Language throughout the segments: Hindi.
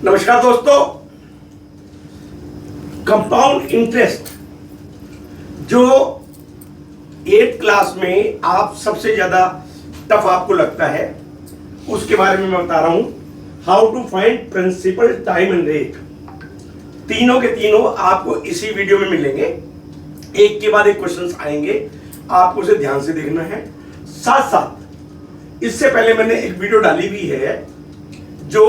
नमस्कार दोस्तों, कंपाउंड इंटरेस्ट जो 8th क्लास में आप सबसे ज्यादा टफ आपको लगता है उसके बारे में मैं बता रहा हूं। How to find principal, time and rate, तीनों के तीनों आपको इसी वीडियो में मिलेंगे। एक के बाद एक क्वेश्चंस आएंगे, आपको उसे ध्यान से देखना है। साथ साथ इससे पहले मैंने एक वीडियो डाली हुई है जो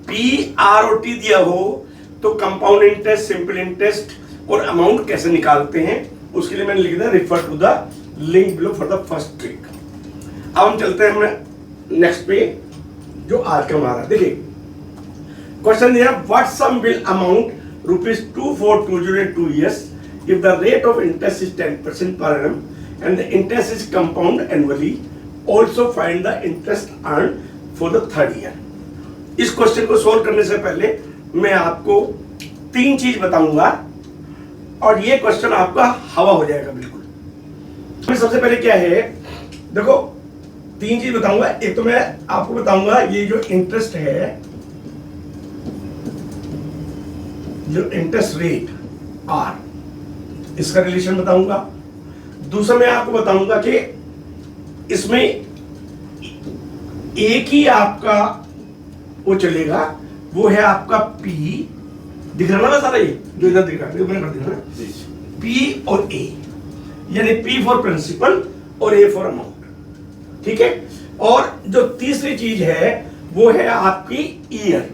PROT दिया हो तो कंपाउंड इंटरेस्ट, सिंपल इंटरेस्ट और अमाउंट कैसे निकालते हैं, उसके लिए मैंने लिख दिया refer to the link below for the first trick. अब हम चलते हैं नेक्स्ट पे जो आज का हमारा। देखिए क्वेश्चन दिया, what sum will amount ₹2420 in 2 years if the rate of interest is 10% per annum and the interest is compound annually. Also find the interest earned for the 3rd year. इस क्वेश्चन को सोल्व करने से पहले मैं आपको 3 चीज बताऊंगा और ये क्वेश्चन आपका हवा हो जाएगा बिल्कुल। सबसे पहले क्या है, देखो 3 चीज बताऊंगा। एक तो मैं आपको बताऊंगा ये जो इंटरेस्ट है, जो इंटरेस्ट रेट R, इसका रिलेशन बताऊंगा। दूसरा मैं आपको बताऊंगा कि इसमें एक ही आपका वो चलेगा, वो है आपका P, दिख रहा ना सारा, ये जो इधर दिख रहा है मैंने कर दिया ना, P और A, यानी P फॉर प्रिंसिपल और A फॉर अमाउंट। ठीक है। और जो तीसरी चीज है वो है आपकी ईयर,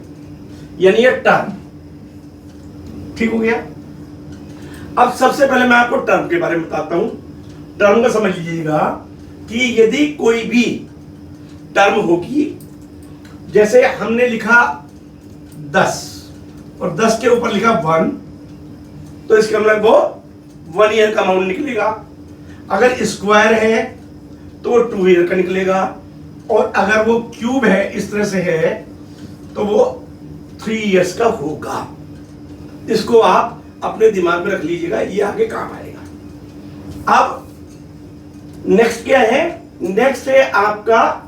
यानी ये टर्म। ठीक हो गया। अब सबसे पहले मैं आपको टर्म के बारे में बताता हूं। टर्म का समझ लीजिएगा कि यदि कोई भी टर्म होगी, जैसे हमने लिखा 10 और 10 के ऊपर लिखा 1, तो इसका मतलब वो 1 ईयर का अमाउंट निकलेगा। अगर स्क्वायर है तो वो 2 ईयर का निकलेगा, और अगर वो क्यूब है इस तरह से है तो वो 3 ईयर्स का होगा। इसको आप अपने दिमाग में रख लीजिएगा, ये आगे काम आएगा। अब नेक्स्ट क्या है, नेक्स्ट है आपका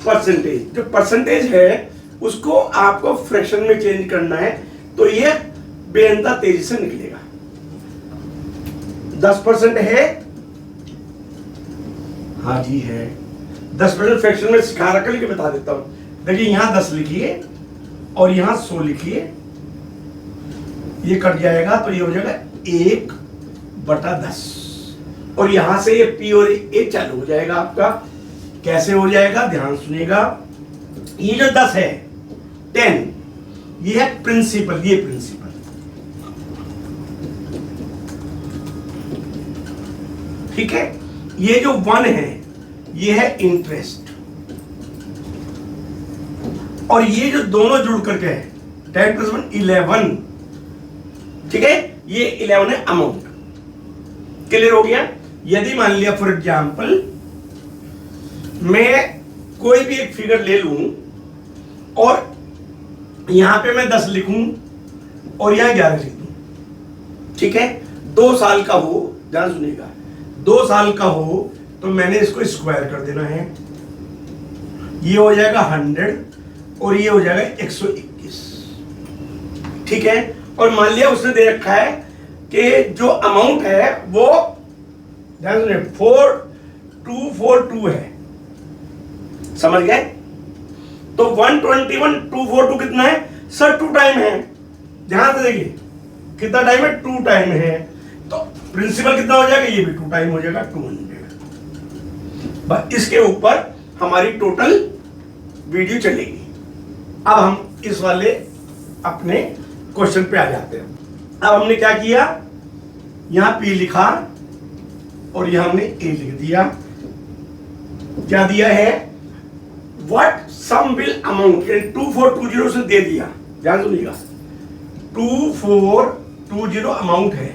परसेंटेज। जो परसेंटेज है उसको आपको फ्रैक्शन में चेंज करना है, तो ये बेअंता तेजी से निकलेगा। 10% है, हाँ जी है 10% फ्रैक्शन में सिखा रखा, लेकिन बता देता हूं। देखिए यहां 10 लिखिए और यहां 100 लिखिए, ये कट जाएगा तो ये हो जाएगा 1/10, और यहां से ये P और A चालू हो जाएगा आपका। कैसे हो जाएगा, ध्यान सुनिएगा। ये जो 10 है 10, ये है प्रिंसिपल, ये प्रिंसिपल। ठीक है। ये जो 1 है ये है इंटरेस्ट, और ये जो दोनों जुड़ करके है 10 + 1 11। ठीक है, ये 11 है अमाउंट। क्लियर हो गया। यदि मान लिया फॉर एग्जाम्पल मैं कोई भी एक फिगर ले लूं और यहां पे मैं 10 लिखूं और यहां 11 लिख दूं, ठीक है, 2 साल का हो, ध्यान सुनिएगा, 2 साल का हो तो मैंने इसको स्क्वायर कर देना है। ये हो जाएगा 100 और ये हो जाएगा 121। ठीक है। और मान लिया उसने दे रखा है कि जो अमाउंट है वो ध्यान सुनिए 4242 है, समझ गए। तो 121,242 कितना है सर? 2 टाइम है। ध्यान से देखिए कितना टाइम है, 2 टाइम है। तो प्रिंसिपल कितना हो जाएगा, ये भी 2 टाइम हो जाएगा, 200। बस इसके ऊपर हमारी टोटल वीडियो चलेगी। अब हम इस वाले अपने क्वेश्चन पे आ जाते हैं। अब हमने क्या किया, यहां P लिखा और यहां हमने A लिख दिया। क्या दिया है, व्हाट सम विल अमाउंट, 2420 से दे दिया। ध्यान सुनिएगा 2420 अमाउंट है,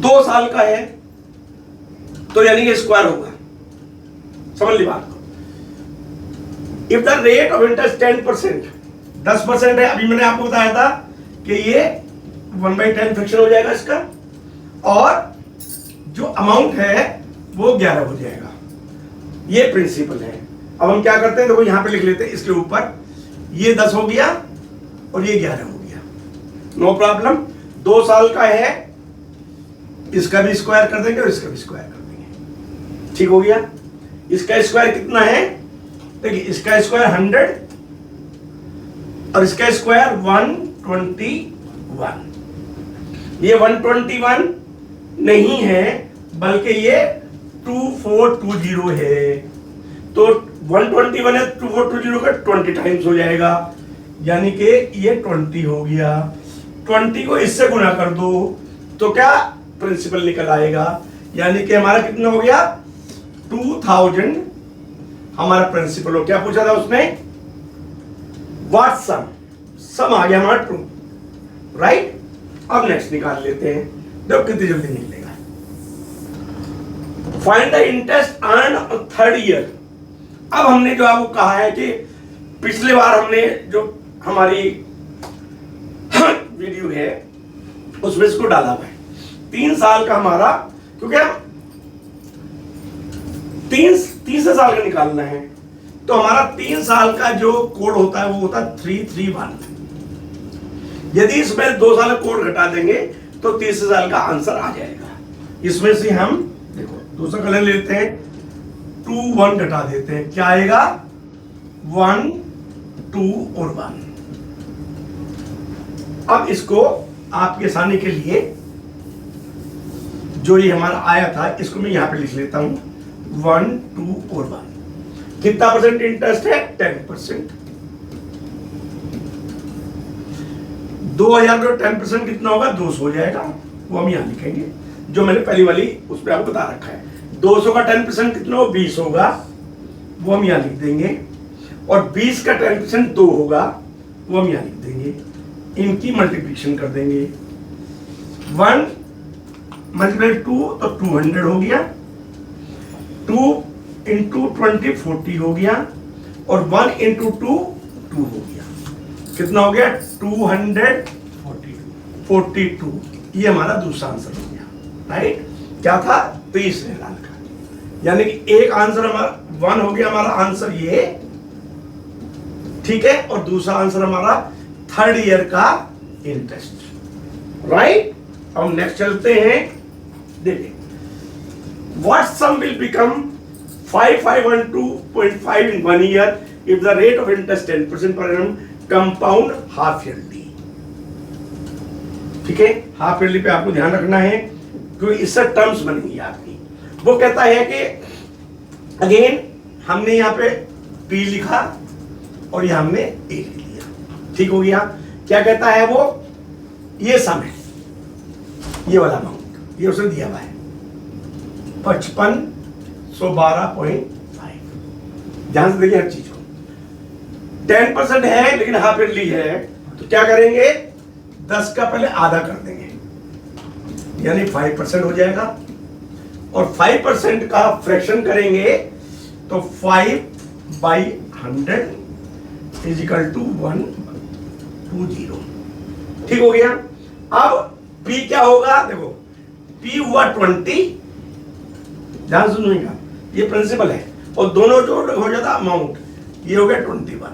2 साल का है, तो यानी कि स्क्वायर होगा। समझ ली बात को। If the rate of interest 10% है, अभी मैंने आपको बताया था कि ये 1/10 फ्रैक्शन हो जाएगा इसका, और जो अमाउंट है वो 11 हो जाएगा। ये प्रिंसिपल है। अब हम क्या करते हैं, देखो यहां पे लिख लेते हैं इसके ऊपर ये 10 हो गया और ये 11 हो गया, नो प्रॉब्लम। 2 साल का है, इसका भी स्क्वायर कर देंगे और इसका भी स्क्वायर कर देंगे, ठीक हो गया। इसका स्क्वायर कितना है, देखिए इसका स्क्वायर 100 और इसका स्क्वायर 121। ये 121 नहीं है बल्कि ये 2420 है, तो 121 है 2420 का 20 टाइम्स हो जाएगा, यानी कि ये 20 हो गया। 20 को इससे गुना कर दो तो क्या प्रिंसिपल निकल आएगा, यानी कि हमारा कितना हो गया 2000 हमारा प्रिंसिपल हो। क्या पूछा था उसने, व्हाट सम, सम आ गया हमारा 2, राइट। अब नेक्स्ट निकाल लेते हैं, देखो कितनी जल्दी निकलेगा। Find the interest earn third year. अब हमने जो आपको कहा है कि पिछले बार हमने जो हमारी वीडियो है उसमें इसको डाला हुआ है 3 साल का हमारा, क्योंकि हम 3 साल का निकालना है, तो हमारा 3 साल का जो कोड होता है वो होता है 331। यदि इसमें 2 साल का कोड घटा देंगे तो 30 साल का आंसर आ जाएगा। इसमें से हम देखो दूसरा कलर लेते हैं, 2 1 घटा देते हैं, क्या आएगा 1 2 और 1। अब इसको आपके आसानी के लिए जो ये हमारा आया था इसको मैं यहां पे लिख लेता हूं, 1 2 और 1। कितना परसेंट इंटरेस्ट है, 10%। 2000 का 10% कितना होगा, 200 हो जाएगा, वो हम यहां लिखेंगे, जो मैंने पहली वाली उस पर आपको बता रखा है। 200 का 10% कितना हो, 20 होगा, वो हम यहां लिख देंगे, और 20 का 10% 2 होगा, वो हम यहां लिख देंगे। इनकी मल्टीप्लिकेशन कर देंगे, 1 मल्टीप्लाई 2 तो 200 हो गया, 2 इंटू 20 40 हो गया, और 1 इंटू 2 2 हो गया, कितना हो गया 242। ये हमारा दूसरा आंसर हो गया, राइट। क्या था, 30 साल का, यानी कि एक आंसर हमारा 1 हो गया, हमारा आंसर ये, ठीक है, और दूसरा आंसर हमारा थर्ड ईयर का इंटरेस्ट, राइट। अब नेक्स्ट चलते हैं, देखिए what sum will become 5512.5 in 1 year if the rate of interest 10% per annum compound half yearly। ठीक है, हाफ ईयरली पे आपको ध्यान रखना है क्योंकि इससे टर्म्स बनेंगी आपकी। वो कहता है कि अगेन हमने यहाँ पे P लिखा और ये हमने A लिख लिया, ठीक हो गया। क्या कहता है वो, ये सम है, ये वाला अमाउंट ये उसने दिया हुआ है 5512.5। ध्यान से देखिए हर चीज को, 10% है लेकिन हाफ ईयरली है, तो क्या करेंगे 10 का पहले आधा कर देंगे, यानी 5% हो जाएगा, और 5% का फ्रैक्शन करेंगे तो 5/100 इज इक्वल टू 120। ठीक हो गया। अब P क्या होगा, देखो P हुआ 20, ध्यान सुनिएगा, ये प्रिंसिपल है, और दोनों जो हो जाता अमाउंट, ये हो गया 21।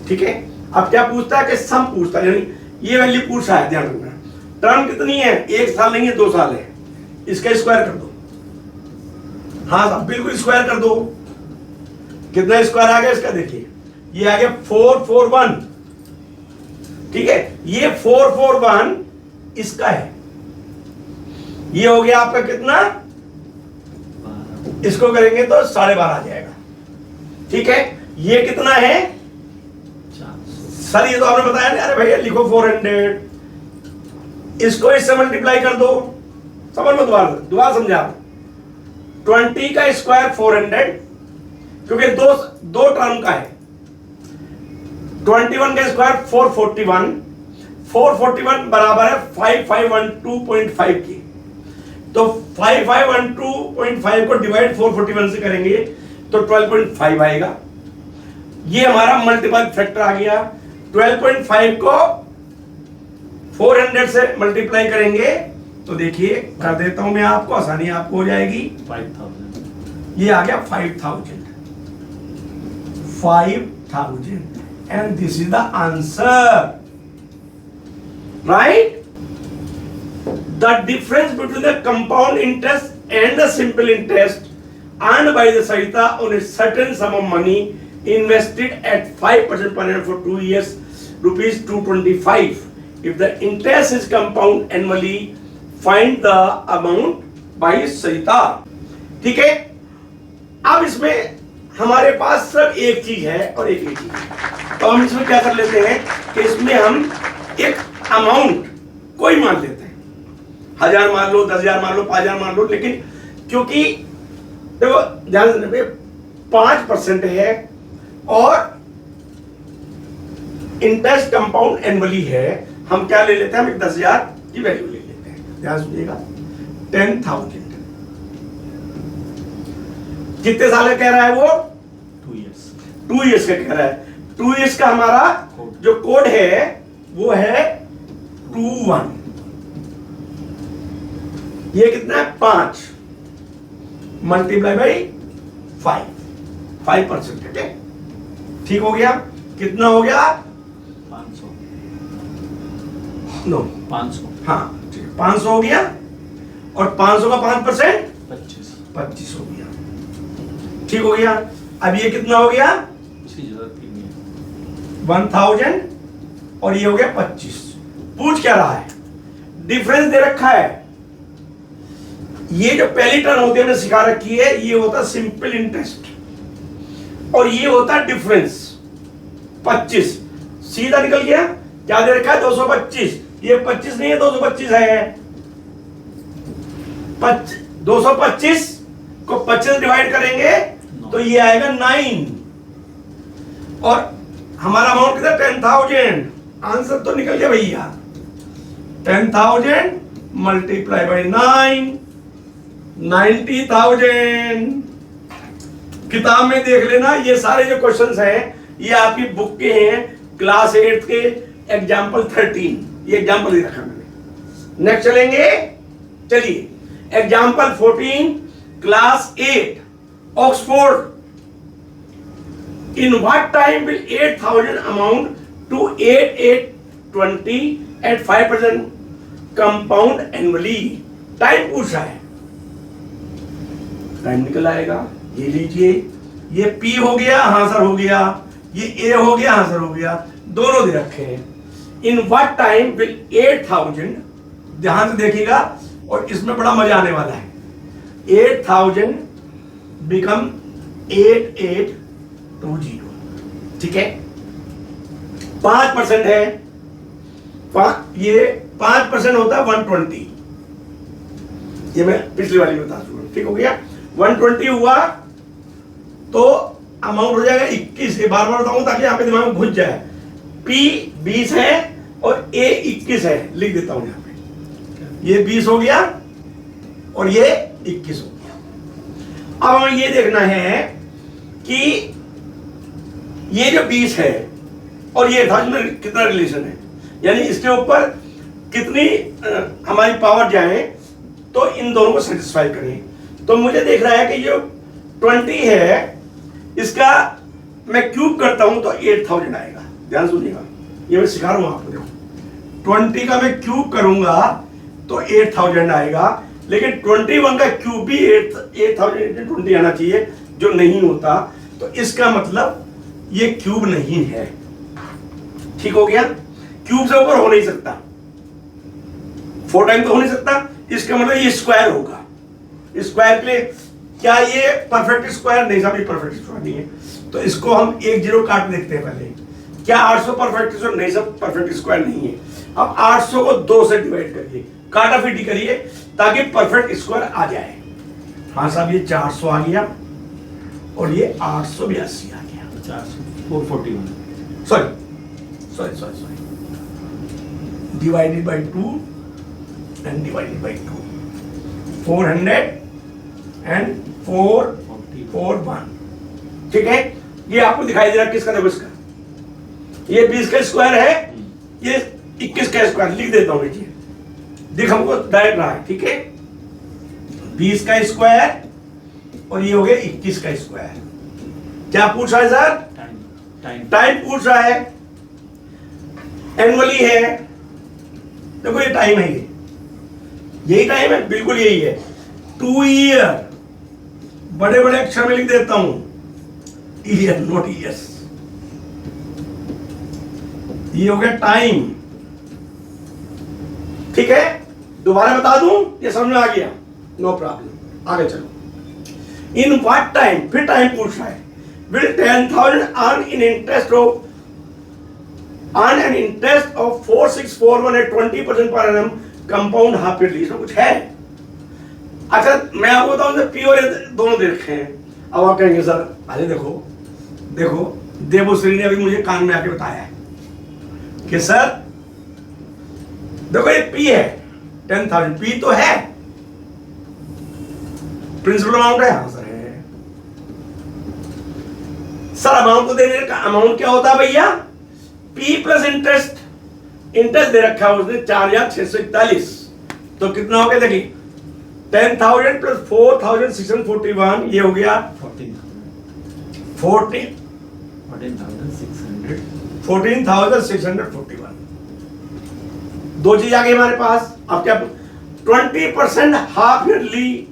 ठीक है। अब क्या पूछता है कि सम पूछता है, यानी ये वैल्यू पूछ रहा है, ध्यान रखना। टर्म कितनी है, 1 साल नहीं है 2 साल है, इसका स्क्वायर कर दो। हाँ साहब बिल्कुल स्क्वायर कर दो। कितना स्क्वायर आ गया इसका, देखिए ये आ गया 441। ठीक है, ये 441 इसका है, ये हो गया आपका कितना, इसको करेंगे तो 12.5 आ जाएगा। ठीक है, ये कितना है सर, ये तो आपने बताया नहीं, अरे भैया लिखो 400, इसको इससे मल्टीप्लाई कर दो, समझ लो, दोबारा समझा। 20 का स्क्वायर 400, क्योंकि दो टर्म का है। 21 का स्क्वायर 441 बराबर है 5512.5 की, तो 5512.5 को डिवाइड 441 से करेंगे तो 12.5 आएगा। ये हमारा मल्टीपल फैक्टर आ गया। 12.5 को 400 से मल्टीप्लाई करेंगे तो देखिए कर देता हूं मैं आपको, आसानी आपको हो जाएगी। 5000 ये आ गया 5000 and this is the answer. Right? The difference between the compound interest and the simple interest earned by the Sarita on a certain sum of money invested at 5% per annum for 2 years, rupees 225. If the interest is compound annually, find the amount by Sarita. ठीक है, अब इसमें हमारे पास सिर्फ एक चीज है और एक ही चीज है, तो हम इसमें क्या कर लेते हैं कि इसमें हम एक अमाउंट कोई मान लेते हैं, 1000 मान लो, 10,000 मान लो, 5,000 मान लो, लेकिन क्योंकि देखो ध्यान देना 5% है और इंटरेस्ट कंपाउंड एनुअली है, हम क्या ले लेते हैं, हम 10,000 की वैल्यू ले लेते हैं। ध्यान सुनिएगा, 10,000 कितने साल का कह रहा है वो? 2 years। 2 years का कह रहा है। 2 years का हमारा जो कोड है वो है 21। ये कितना है? 5 मल्टीप्लाई बाई 5%। ठीक है, ठीक हो गया। कितना हो गया? 500। नो 500। हाँ ठीक है, 500 हो गया और 500 का 5% 25 हो गया। ठीक हो गया। अब ये कितना हो गया? उसकी जरूरत ही नहीं है। 1000 और ये हो गया 25। पूछ क्या रहा है? डिफरेंस दे रखा है। ये जो पहली टर्म होती है हमने सिखा रखी है, ये होता सिंपल इंटरेस्ट और ये होता डिफरेंस 25। सीधा निकल गया। क्या दे रखा है? 225। ये 25 नहीं है, 225 है। 225 को 25 डिवाइड करेंगे तो ये आएगा 9 और हमारा अमाउंट कितना? 10,000। आंसर तो निकल गया भैया। 10,000 मल्टीप्लाई बाई 9, 90,000। किताब में देख लेना, ये सारे जो क्वेश्चंस हैं ये आपकी बुक के हैं, क्लास 8 के एग्जाम्पल 13। ये एग्जाम्पल ही रखा मैंने। नेक्स्ट चलेंगे, चलिए example 14 class 8 Oxford. In what time will 8,000 amount to 8,820 at 5% compound annually? Time पूछा है, टाइम निकल आएगा। ये लीजिए, ये P हो गया, हाँ सर हो गया, ये A हो गया, हाँ सर हो गया, दोनों दे रखे हैं। In what time will 8,000, ध्यान से देखिएगा और इसमें बड़ा मजा आने वाला है, 8,000 become 8,820। ठीक है, 5% है, ये 5% होता है 120। ये मैं पिछली वाली में बता चुका। ठीक हो गया। 120 हुआ तो अमाउंट हो जाएगा 21। ये बार बार बताऊं ताकि आपके दिमाग में घुस जाए। P 20 है और A 21 है, लिख देता हूं यहां पे। ये 20 हो गया और ये 21 हो गया। अब हमें ये देखना है कि ये जो 20 है और ये था में कितना रिलेशन है, यानी इसके ऊपर कितनी हमारी पावर जाए तो इन दोनों को सेटिस्फाई करें। तो मुझे देख रहा है कि जो 20 है इसका मैं क्यूब करता हूं तो 8,000 आएगा। ध्यान सुनिएगा, ये मैं सिखा रहा हूं आपको। देखो 20 का मैं क्यूब करूंगा तो 8,000 आएगा, लेकिन 21 का क्यूब भी 8,020 आना चाहिए, जो नहीं होता। तो इसका मतलब ये क्यूब नहीं है। ठीक हो गया। क्यूब से ऊपर हो नहीं सकता, 4 टाइम तो हो नहीं सकता। इसका मतलब ये स्क्वायर होगा। स्क्वायर के लिए क्या ये परफेक्ट स्क्वायर? नहीं साहब, ये परफेक्ट स्क्वायर नहीं है। तो इसको हम 1 0 काट देखते हैं पहले। क्या 800 परफेक्ट स्क्वायर? नहीं सब परफेक्ट स्क्वायर नहीं है। अब 800 को 2 से डिवाइड करिए, काटाफीटी करिए ताकि परफेक्ट स्क्वायर आ जाए। हाँ साहब, ये 400 आ गया और ये 882 आ गया। 441 sorry divided by 2 and divided by 2, 441। ठीक है, ये आपको दिखाई दे रहा है किसका? देखो इसका, ये 20 का स्क्वायर है, ये 21 का स्क्वायर। लिख देता हूं, नीचे देख, हमको डायरेक्ट रहा है। ठीक है, 20 का स्क्वायर और ये हो गया 21 का स्क्वायर। क्या पूछा है सर? टाइम पूछ रहा है, एनुअली है। देखो ये टाइम है, ये यही टाइम है, बिल्कुल यही है। 2 ईयर, बड़े बड़े अक्षर में लिख देता हूं, ईयर नॉट ईयर्स। ये हो गया टाइम, ठीक है। दोबारा बता दूं, ये समझ में आ गया, नो प्रॉब्लम। आगे चलो। इन व्हाट टाइम, फिर टाइम पूछ रहा है। Will 10,000 earn in interest of earn an interest of 4641 at 20% per annum compound half yearly. इसमें कुछ है? अच्छा मैं आपको बताऊं, पी और ए दोनों दे रखे हैं। अब आप कहेंगे सर अरे देखो देखो, देवश्री ने अभी मुझे कान में आके बताया है कि सर देखो ये पी है 10,000, पी तो है, प्रिंसिपल अमाउंट है। हाँ सर है। सर अमाउंट को देने का अमाउंट क्या होता है भैया? P plus interest. इंटरेस्ट दे रखा है उसने 4,641, तो कितना हो गया? देखिए 10,000 प्लस 4,641, ये हो गया 14,641। दो चीज आ गई हमारे पास। अब क्या 20% हाफ ईयरली,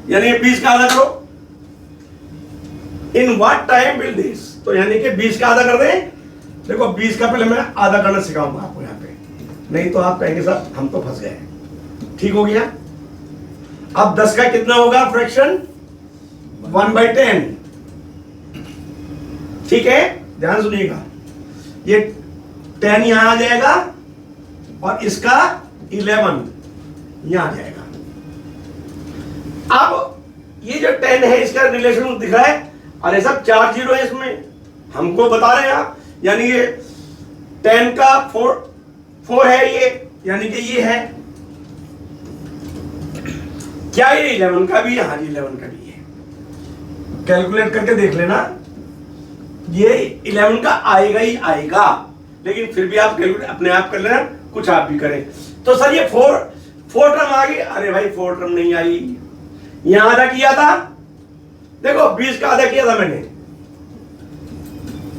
यानी 20 का आधा करो। इन व्हाट टाइम विल दिस, तो यानी कि 20 का आधा कर दें। देखो 20 का पहले मैं आधा करना सिखाऊंगा आपको यहाँ पे, नहीं तो आप कहेंगे सर हम तो फंस गए। ठीक हो गया। अब 10 का कितना होगा फ्रैक्शन? 1/10। ठीक है, ध्यान सुनिएगा। ये 10 यहां आ जाएगा और इसका 11 यहां आ जाएगा। अब ये जो 10 है इसका रिलेशन दिख रहा है, अरे सब 4 जीरो है इसमें, हमको बता रहे हैं आप। यानी ये 10 का 4 है ये, यानी कि ये है क्या? ये 11 का भी है। हाँ जी 11 का भी है। कैलकुलेट करके देख लेना, ये 11 का आएगा ही आएगा, लेकिन फिर भी आप कैलकुलेट अपने आप कर लेना, कुछ आप भी करें। तो सर ये 4 टर्म आ गई। अरे भाई 4 टर्म नहीं आई, यहां आधा किया था। देखो 20 का आधा किया था मैंने,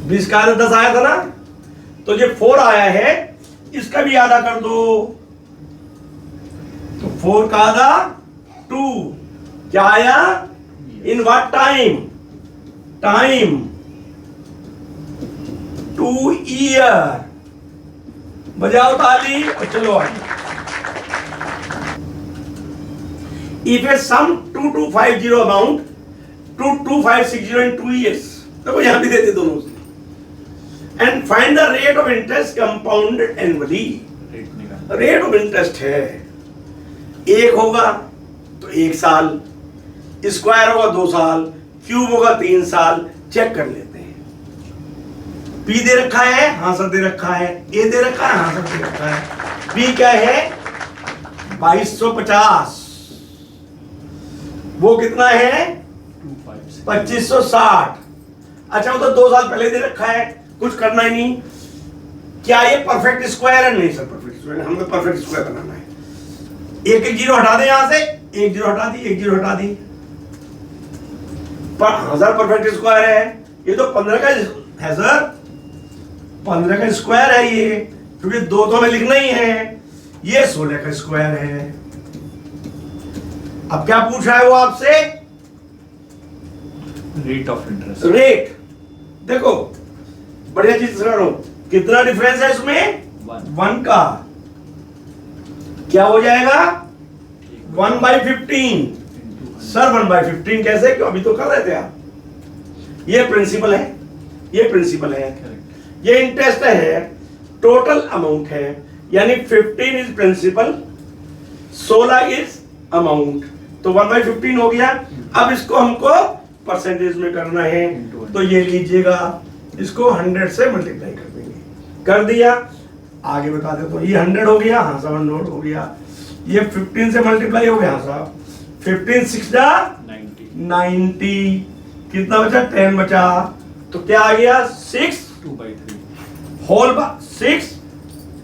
20 का आधा 10 आया था ना, तो ये 4 आया है, इसका भी आधा कर दो। तो 4 का आधा 2, क्या आया? इन व्हाट टाइम? Time 2 year. बजाओ ताली और चलो आगे। If a sum 2250 amount 22560 in 2 years, देखो यहां भी देते दोनों से, and find the rate of interest compounded annually। Rate of interest है, 1 होगा तो 1 साल, स्क्वायर होगा 2 साल, क्यूब होगा 3 साल। चेक कर लेते हैं। पी दे रखा है, हाँ सर दे रखा है। ए दे रखा है, हाँ सर दे रखा है। पी क्या है? 2250। वो कितना है? 2560। अच्छा वो तो 2 साल पहले दे रखा है, कुछ करना ही नहीं। क्या ये परफेक्ट स्क्वायर है? नहीं सर परफेक्ट स्क्वायर, हमें परफेक्ट स्क्वायर बनाना है। एक जीरो हटा दे यहां से, एक जीरो हटा दी, एक जीरो हटा दी, पर हाँ सर परफेक्ट स्क्वायर है। ये तो 15 का है सर, 15 का स्क्वायर है ये, क्योंकि 2 तो हमें लिखना ही है। ये 16 का स्क्वायर है। अब क्या पूछ रहा है वो आपसे? Rate of interest. रेट देखो बढ़िया चीज सुना रहा हूं, कितना डिफरेंस है इसमें? 1 का। क्या हो जाएगा? 1/15। सर 1/15 कैसे? क्यों अभी तो कर रहे थे आप। ये प्रिंसिपल है, ये प्रिंसिपल है, ये इंटरेस्ट है, टोटल अमाउंट है, यानी 15 इज प्रिंसिपल, 16 इज अमाउंट, तो 1/15 हो गया। अब इसको हमको परसेंटेज में करना है, तो ये लीजिएगा, इसको 100 से मल्टीप्लाई कर देंगे। कर दिया, आगे बता दे। तो ये 100 हो गया, हाँ साहब 100 हो गया। ये 15 से मल्टीप्लाई हो गया, हाँ साहब 15 6 90। कितना बचा? 10 बचा। तो क्या आ गया? 6 2/3 होल 6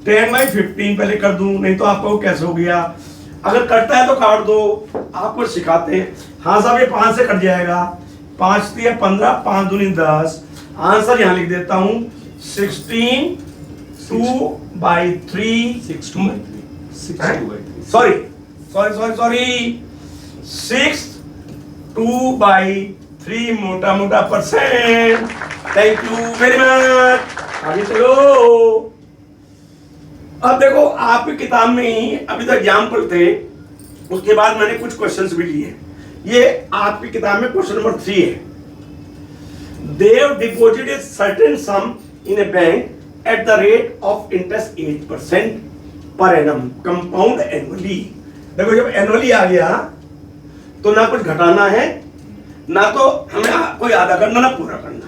10/15 पहले कर दूं, नहीं तो आपको कैसे हो गया? अगर कटता है तो काट दो, आपको सिखाते हैं। हाँ साहब ये 5 से कट जाएगा, 5 3 15, 5 दूनी 10, आंसर यहां लिख देता हूं 16 2/3 6 2 by 3. 6 2 by 3. सॉरी 6 2/3 मोटा percent. Thank you very much. आगे चलो। अब देखो आपकी किताब में ही अभी तक एग्जाम्पल थे, उसके बाद मैंने कुछ क्वेश्चंस भी लिए। ये आपकी किताब में क्वेश्चन नंबर 3 है। Dev deposit a certain sum in a bank at the rate of interest 8% per annum compound annually. देखो जब एनुअली आ गया तो ना कुछ घटाना है, ना तो हमें कोई आधा करना ना पूरा करना।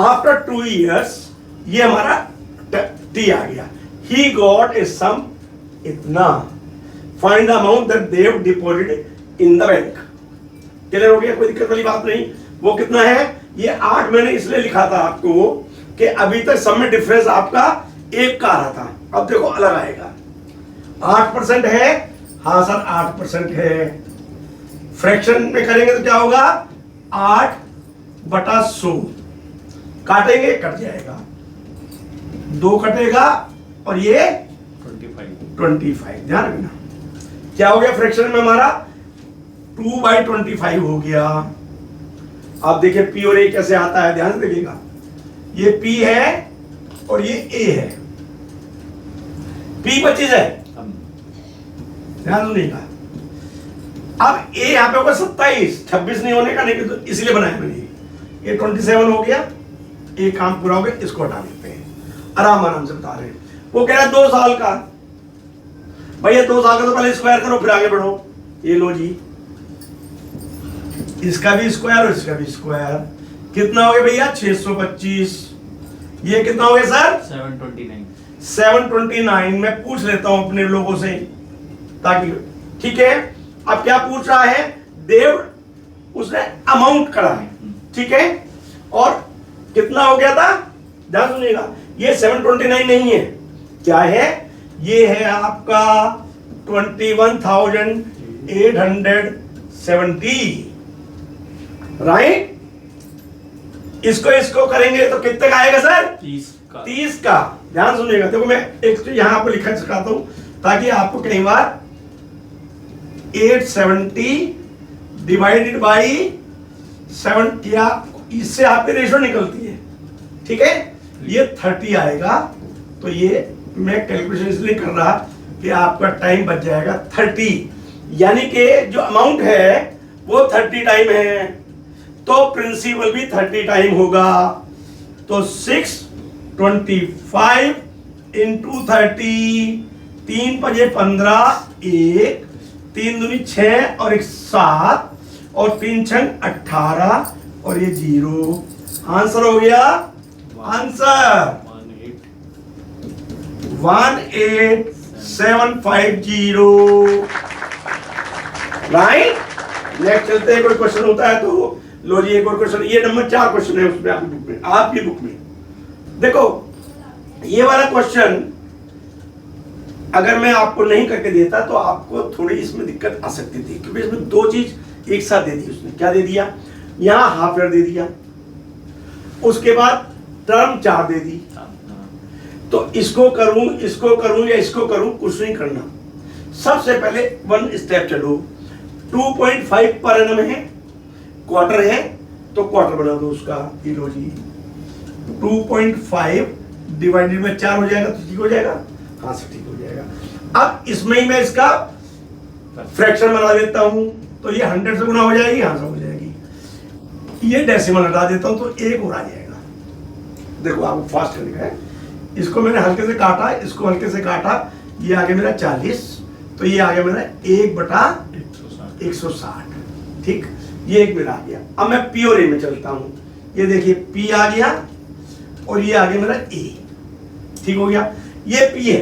आफ्टर 2 years ये हमारा टी आ गया। He got a sum इतना। Find the amount that they have deposited in the bank. Clear हो गया? कोई दिक्कत वाली बात नहीं। वो कितना है? ये 8 मैंने इसलिए लिखा था आपको कि अभी तक सब में डिफरेंस आपका 1 का आ रहा था। अब देखो अलग आएगा। 8% है, हाँ सर 8% है। फ्रैक्शन में करेंगे तो क्या होगा? 8/100 काटेंगे कट जाएगा, 2 कटेगा और ये 25 ध्यान रखना। क्या हो गया फ्रैक्शन में हमारा? 2/25 हो गया। आप देखिए पी और ए कैसे आता है, ध्यान से देखिएगा। ये पी है और ये ए है। पी 25 है, ध्यान सुनिएगा। अब ए यहाँ पे होगा 27, 26 नहीं होने का, नहीं तो इसलिए बनाया मैंने। ये 27 हो गया, एक काम पूरा हो गया, इसको हटा देते हैं। आराम से बता रहे हैं। वो कह रहा है 2 साल का। भैया 2 साल का तो पहले स्क्वायर करो फिर आगे बढ़ो। ये लो जी, इसका भी स्क्वायर और इसका भी स्क्वायर। कितना हो गया भैया? 625। ये कितना हो गया सर? 729। मैं पूछ लेता हूं अपने लोगों से ताकि, ठीक है। अब क्या पूछ रहा है? देव उसने अमाउंट करा है, ठीक है। और कितना हो गया था? ध्यान सुनिएगा, ये 729 नहीं है, क्या है? ये है आपका 21,870, राइट। इसको करेंगे तो कितने का आएगा सर? 30 का। ध्यान सुनिएगा। देखो मैं एक चीज यहां पर लिखा सिखाता हूं ताकि आपको कई बार 870 डिवाइडेड बाई 7 या इससे आपकी रेशो निकलती है, ठीक है। ये 30 आएगा। तो ये मैं कैलकुलेशन इसलिए कर रहा कि आपका टाइम बच जाएगा 30, यानी कि जो अमाउंट है वो 30 टाइम है, तो प्रिंसिपल भी 30 टाइम होगा। तो 625 इंटू 30, 3 × 15, 1, 3 दूनी 6 और 1 7 और 3 × 18 और ये 0। आंसर हो गया। Answer 18750, right. नेक्स्ट चलते हैं। कोई क्वेश्चन होता है तो लो जी, एक और क्वेश्चन। ये नंबर 4 क्वेश्चन है उसमें आपकी बुक में। देखो ये वाला क्वेश्चन अगर मैं आपको नहीं करके देता तो आपको थोड़ी इसमें दिक्कत आ सकती थी, क्योंकि इसमें 2 चीज एक साथ दे दी उसने। क्या दे दिया? यहां हाफ ईयर दे दिया, उसके बाद टर्म 4 दे दी। तो इसको करूं या इसको करूं, कुछ नहीं करना। सबसे पहले 1 स्टेप चलो। 2.5 पर एनम है, क्वार्टर है तो क्वार्टर बना दो उसका। ये लो जी, 2.5 डिवाइडेड बाय 4 हो जाएगा तो ठीक हो जाएगा। हाँ सर ठीक हो जाएगा। अब इसमें ही मैं इसका फ्रैक्शन बना देता हूं, तो ये 100 से गुना हो जाएगी, यहां से हो जाएगी। ये डेसिमल हटा देता हूं तो 1 और आ जाएगा। देखो आपको फास्ट करने का है। इसको मैंने हल्के से काटा, इसको हल्के से काटा, ये आ गया मेरा 40, तो ये आ गया मेरा 1/160, ठीक। ये एक मेरा आ गया। अब मैं पी और ए में चलता हूं। ये देखिए पी आ गया और ये आ गया मेरा ए, ठीक हो गया। ये पी है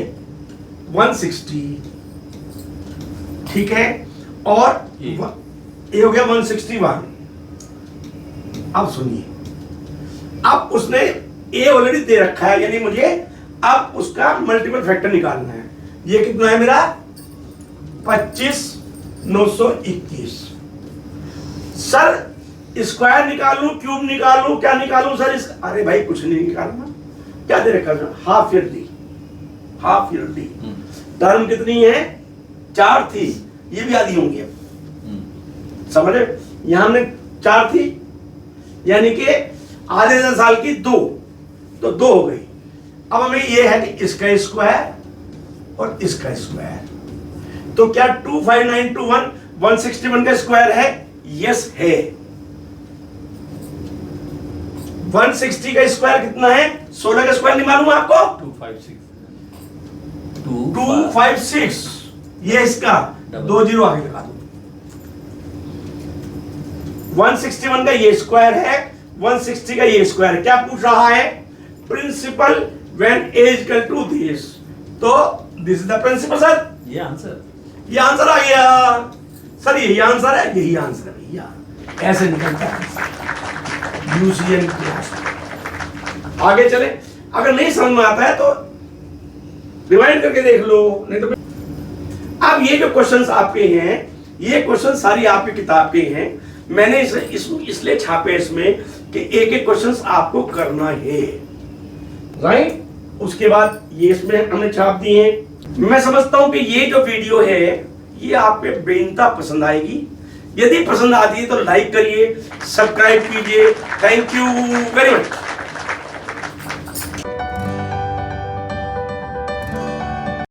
160, ठीक है, और ए हो गया 161। अब सुनिए, अब उसने ए ऑलरेडी दे रखा है, यानी मुझे अब उसका मल्टीपल फैक्टर निकालना है। ये कितना है मेरा? 25,921। सर स्क्वायर निकालूं, क्यूब निकालूं, क्या निकालूं सर अरे भाई कुछ नहीं निकालना, क्या दे रखा है, half yearly, half yearly. Term कितनी है, 4 थी, ये भी आधी होंगी अब, समझे, यहां हमने 4 थी, यानी कि आधे साल की 2, तो 2 हो गई। अब हमें ये है कि इसका स्क्वायर और इसका स्क्वायर, तो क्या 25921 161 का स्क्वायर है, यस है। 160 का स्क्वायर कितना है, 16 का स्क्वायर नहीं मालूम आपको, 256, ये इसका 2 जीरो आगे लगा दो। 161 का ये स्क्वायर है, 160 का ये स्क्वायर है। क्या पूछ रहा है, principal when a equal to this, तो this is the principal sir, ये आंसर, ये आंसर आ गया सर, यही आंसर है, यही आंसर है भैया, ऐसे निकलता है यूसीएन क्लास। आगे चले, अगर नहीं समझ में आता है तो रिवाइंड करके देख लो, नहीं तो अब ये जो क्वेश्चंस आपके हैं, ये क्वेश्चन सारी आपकी किताब के हैं, मैंने इसलिए छापे इसमें कि एक एक क्वेश्चंस आपको करना है, राइट। उसके बाद ये इसमें हमने छाप दिए हैं। मैं समझता हूं कि ये जो वीडियो है ये आप पे बेनता पसंद आएगी, यदि पसंद आती है तो लाइक करिए, सब्सक्राइब कीजिए। Thank you very much.